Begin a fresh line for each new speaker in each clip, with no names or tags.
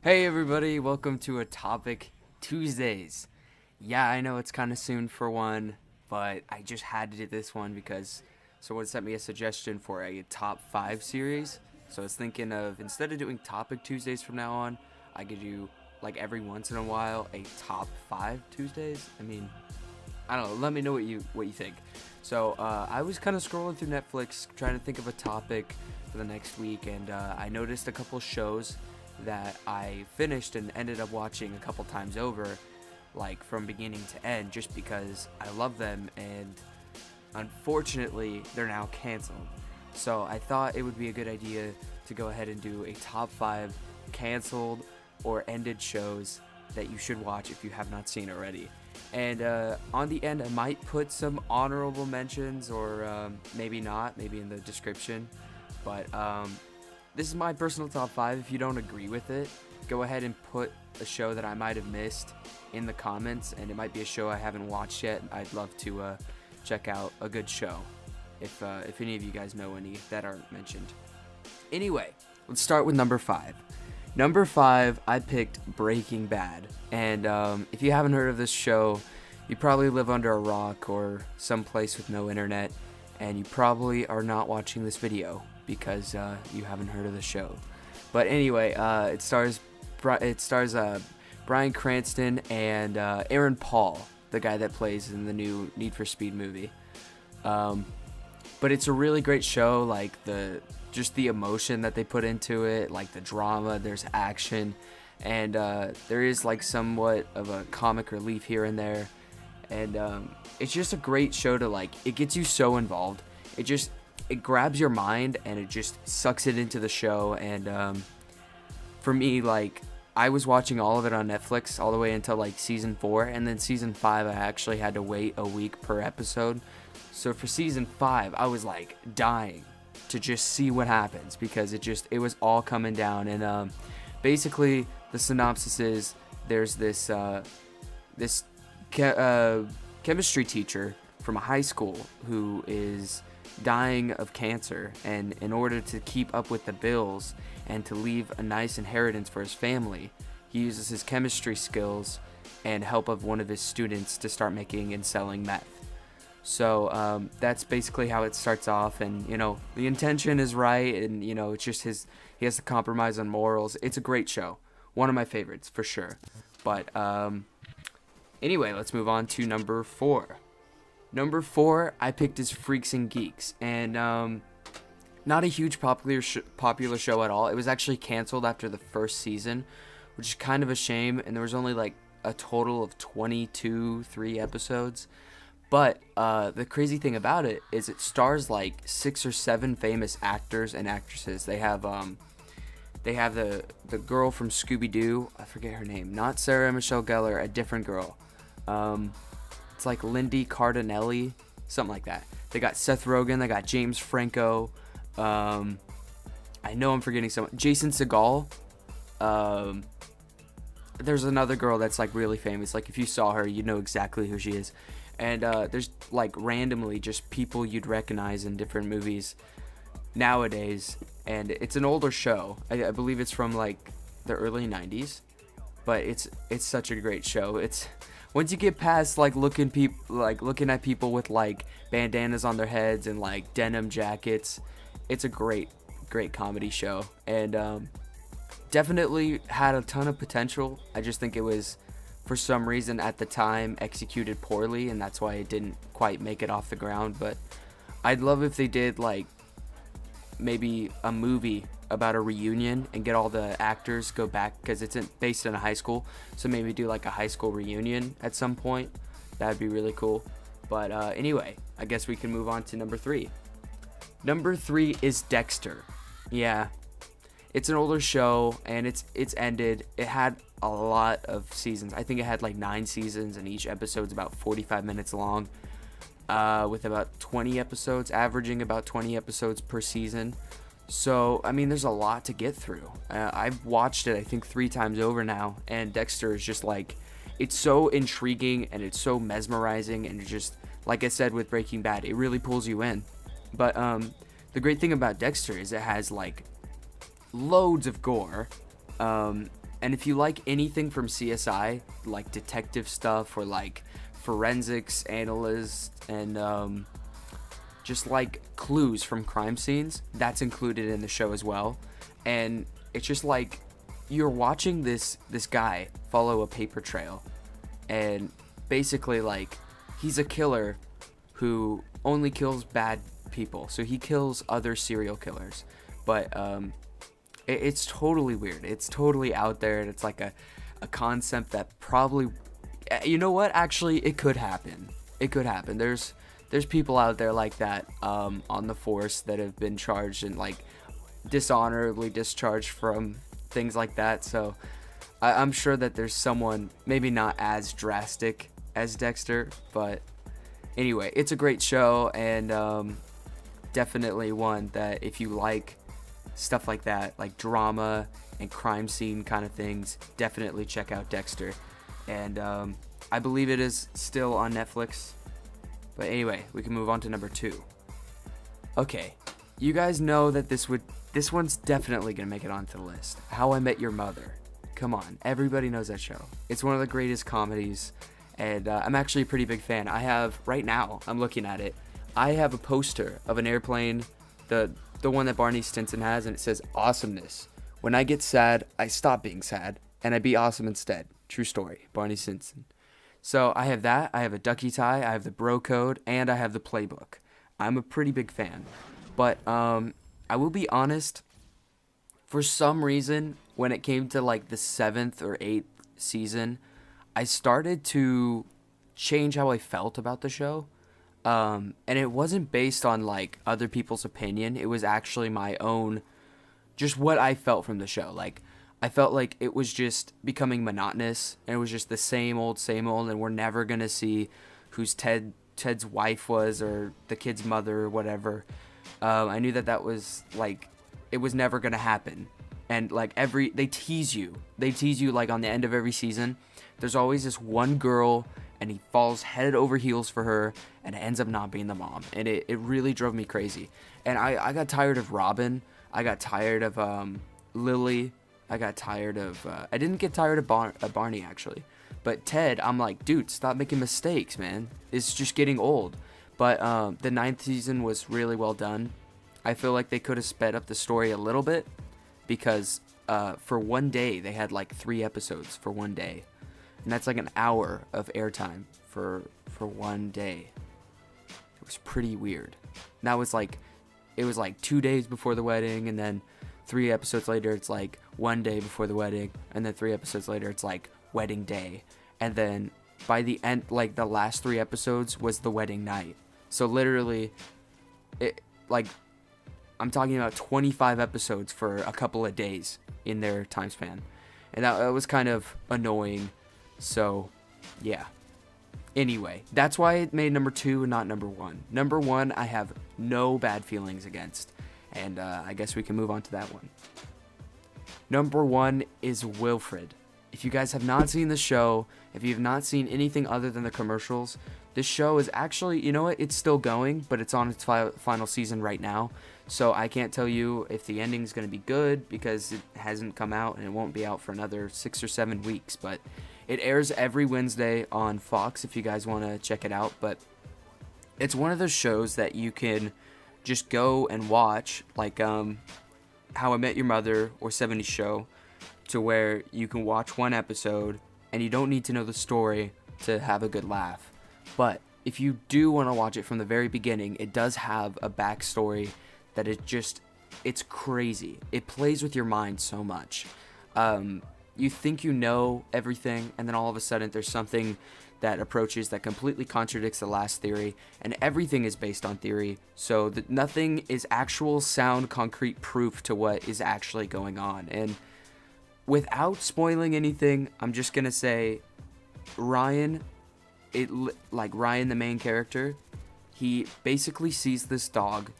Hey everybody, welcome to a Topic Tuesdays. Yeah, I know it's kind of soon for one, but I just had to do this one because someone sent me a suggestion for a top 5 series. So I was thinking of, instead of doing Topic Tuesdays from now on, I could do, like, every once in a while, a top 5 Tuesdays. I don't know, let me know what you think. So I was kind of scrolling through Netflix trying to think of a topic for the next week, and I noticed a couple shows that I finished and ended up watching a couple times over, like from beginning to end, just because I love them, and unfortunately they're now canceled. So I thought it would be a good idea to go ahead and do a top 5 canceled or ended shows that you should watch if you have not seen already. And on the end, I might put some honorable mentions, or maybe not, maybe in the description. But this is my personal top 5. If you don't agree with it, go ahead and put a show that I might have missed in the comments, and it might be a show I haven't watched yet. I'd love to check out a good show if any of you guys know any that aren't mentioned. Anyway, let's start with number 5. Number 5, I picked Breaking Bad. And if you haven't heard of this show, you probably live under a rock or someplace with no internet, and you probably are not watching this video because you haven't heard of the show. But anyway, it stars Bryan Cranston and Aaron Paul, the guy that plays in the new Need for Speed movie. But it's a really great show, like just the emotion that they put into it, like the drama, there's action, and there is like somewhat of a comic relief here and there. And it's just a great show to, like, it gets you so involved. It grabs your mind and it just sucks it into the show. And for me, like, I was watching all of it on Netflix all the way until like season 4, and then season 5 I actually had to wait a week per episode. So for season 5 I was like dying to just see what happens, because it was all coming down. And basically the synopsis is there's this chemistry teacher from a high school who is dying of cancer, and in order to keep up with the bills and to leave a nice inheritance for his family, he uses his chemistry skills and help of one of his students to start making and selling meth. So that's basically how it starts off, and the intention is right, and it's just he has to compromise on morals. It's a great show, one of my favorites for sure. But anyway, let's move on to number 4. Number 4, I picked is Freaks and Geeks, and not a huge popular show at all. It was actually canceled after the first season, which is kind of a shame, and there was only like a total of 3 episodes. But the crazy thing about it is it stars like 6 or 7 famous actors and actresses. They have the girl from Scooby-Doo, I forget her name, not Sarah Michelle Gellar, a different girl. It's like Lindy Cardinelli, something like that. They got Seth Rogen, they got James Franco. I know I'm forgetting someone. Jason Segel. There's another girl that's like really famous. Like if you saw her, you'd know exactly who she is. And there's like randomly just people you'd recognize in different movies nowadays. And it's an older show. I believe it's from like the early 90s. But it's such a great show. It's once you get past like looking at people with like bandanas on their heads and like denim jackets, it's a great comedy show. And definitely had a ton of potential. I just think it was, for some reason at the time, executed poorly, and that's why it didn't quite make it off the ground. But I'd love if they did like maybe a movie about a reunion and get all the actors go back, because it's based in a high school, so maybe do like a high school reunion at some point. That'd be really cool. But anyway, I guess we can move on to number 3. Number 3 is Dexter. Yeah, it's an older show, and it's ended. It had a lot of seasons. I think it had like 9 seasons, and each episode's about 45 minutes long, with about 20 episodes, averaging about 20 episodes per season. So, I mean, there's a lot to get through. I've watched it, I think, 3 times over now, and Dexter is just like, it's so intriguing, and it's so mesmerizing, and it's just, like I said with Breaking Bad, it really pulls you in. But the great thing about Dexter is it has like loads of gore, And if you like anything from CSI, like detective stuff or like forensics analysts and just like clues from crime scenes, that's included in the show as well. And it's just like you're watching this guy follow a paper trail, and basically like he's a killer who only kills bad people. So he kills other serial killers, but it's totally weird. It's totally out there, and it's like a concept that probably, you know what? Actually, it could happen. It could happen. There's people out there like that on the force that have been charged and like dishonorably discharged from things like that. So I'm sure that there's someone maybe not as drastic as Dexter, but anyway, it's a great show, and definitely one that if you like stuff like that, like drama and crime scene kind of things, definitely check out Dexter. And I believe it is still on Netflix. But anyway, we can move on to number 2. Okay, you guys know that this one's definitely gonna make it onto the list. How I Met Your Mother. Come on, everybody knows that show. It's one of the greatest comedies, and I'm actually a pretty big fan. I have, right now, I'm looking at it, I have a poster of an airplane, the one that Barney Stinson has, and it says awesomeness. When I get sad, I stop being sad, and I be awesome instead. True story, Barney Stinson. So I have that, I have a ducky tie, I have the bro code, and I have the playbook. I'm a pretty big fan. But I will be honest, for some reason, when it came to like the 7th or 8th season, I started to change how I felt about the show. And it wasn't based on like other people's opinion. It was actually my own, just what I felt from the show. Like, I felt like it was just becoming monotonous, and it was just the same old, and we're never gonna see who's Ted's wife was, or the kid's mother, or whatever. I knew that was like, it was never gonna happen. And like they tease you like on the end of every season. There's always this one girl, and he falls head over heels for her, and it ends up not being the mom. And it really drove me crazy. And I got tired of Robin. I got tired of Lily. I got tired of I didn't get tired of Barney actually, but Ted, I'm like, dude, stop making mistakes, man. It's just getting old. But the 9th season was really well done. I feel like they could have sped up the story a little bit, because for one day they had like 3 episodes for one day, and that's like an hour of airtime for one day. It was pretty weird. And that was like, it was like 2 days before the wedding, and then 3 episodes later it's like 1 day before the wedding, and then 3 episodes later it's like wedding day, and then by the end, like the last 3 episodes was the wedding night. So literally, it like, I'm talking about 25 episodes for a couple of days in their time span, and that was kind of annoying. So yeah, anyway, that's why it made number 2 and not number 1. Number 1 I have no bad feelings against, and I guess we can move on to that one. Number 1 is Wilfred. If you guys have not seen the show, if you have not seen anything other than the commercials, this show is actually, you know what, it's still going, but it's on its final season right now. So I can't tell you if the ending's going to be good, because it hasn't come out, and it won't be out for another 6 or 7 weeks. But it airs every Wednesday on Fox if you guys want to check it out. But it's one of those shows that you can just go and watch, like How I Met Your Mother or 70s Show, to where you can watch one episode and you don't need to know the story to have a good laugh. But if you do want to watch it from the very beginning, it does have a backstory that it's crazy. It plays with your mind so much. You think you know everything, and then all of a sudden there's something that approaches that completely contradicts the last theory, and everything is based on theory, so that nothing is actual sound concrete proof to what is actually going on. And without spoiling anything, I'm just gonna say Ryan, Ryan, the main character, he basically sees this dog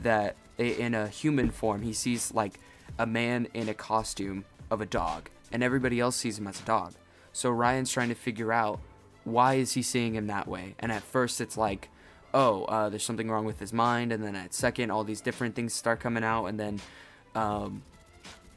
that in a human form. He sees like a man in a costume of a dog, and everybody else sees him as a dog. So Ryan's trying to figure out, why is he seeing him that way? And at first it's like, there's something wrong with his mind, and then at second all these different things start coming out, and then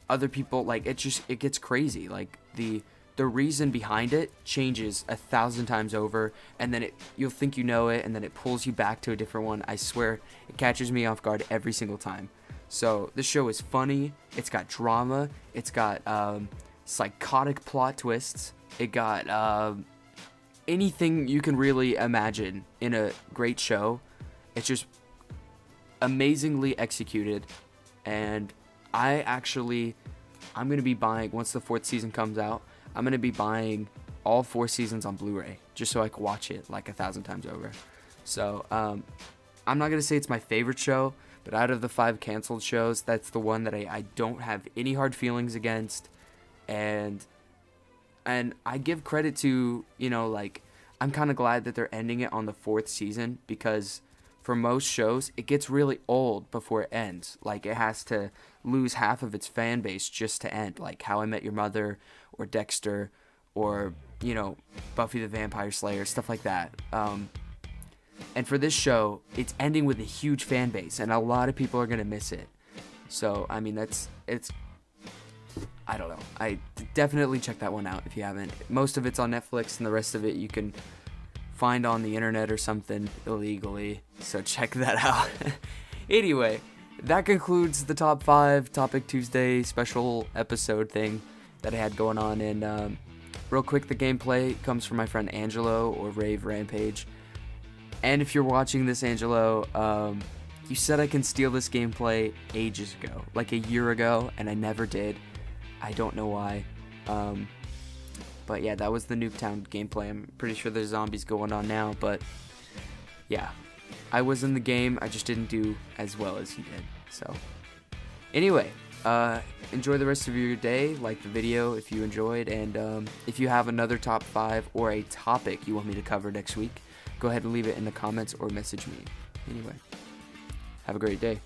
other people, like, it gets crazy. Like, the reason behind it changes 1,000 times over, and then you'll think you know it, and then it pulls you back to a different one. I swear, it catches me off guard every single time. So this show is funny. It's got drama. It's got psychotic plot twists. It got anything you can really imagine in a great show. It's just amazingly executed, and I'm going to be buying, once the 4th season comes out, I'm going to be buying all 4 seasons on Blu-ray just so I can watch it like 1,000 times over. So I'm not going to say it's my favorite show, but out of the 5 canceled shows, that's the one that I don't have any hard feelings against. And I give credit to, like, I'm kind of glad that they're ending it on the 4th season, because for most shows, it gets really old before it ends. Like, it has to lose half of its fan base just to end, like How I Met Your Mother or Dexter or, Buffy the Vampire Slayer, stuff like that. And for this show, it's ending with a huge fan base, and a lot of people are going to miss it. So, I mean, I don't know. I definitely check that one out if you haven't. Most of it's on Netflix, and the rest of it you can find on the internet or something illegally, so check that out. Anyway, that concludes the top 5 Topic Tuesday special episode thing that I had going on. And real quick, the gameplay comes from my friend Angelo, or Rave Rampage. And if you're watching this, Angelo, you said I can steal this gameplay ages ago, like a year ago, and I never did. I don't know why. But yeah, that was the Nuketown gameplay. I'm pretty sure there's zombies going on now, but yeah. I was in the game, I just didn't do as well as he did. So anyway, enjoy the rest of your day. Like the video if you enjoyed, and if you have another top 5 or a topic you want me to cover next week, go ahead and leave it in the comments or message me. Anyway, have a great day.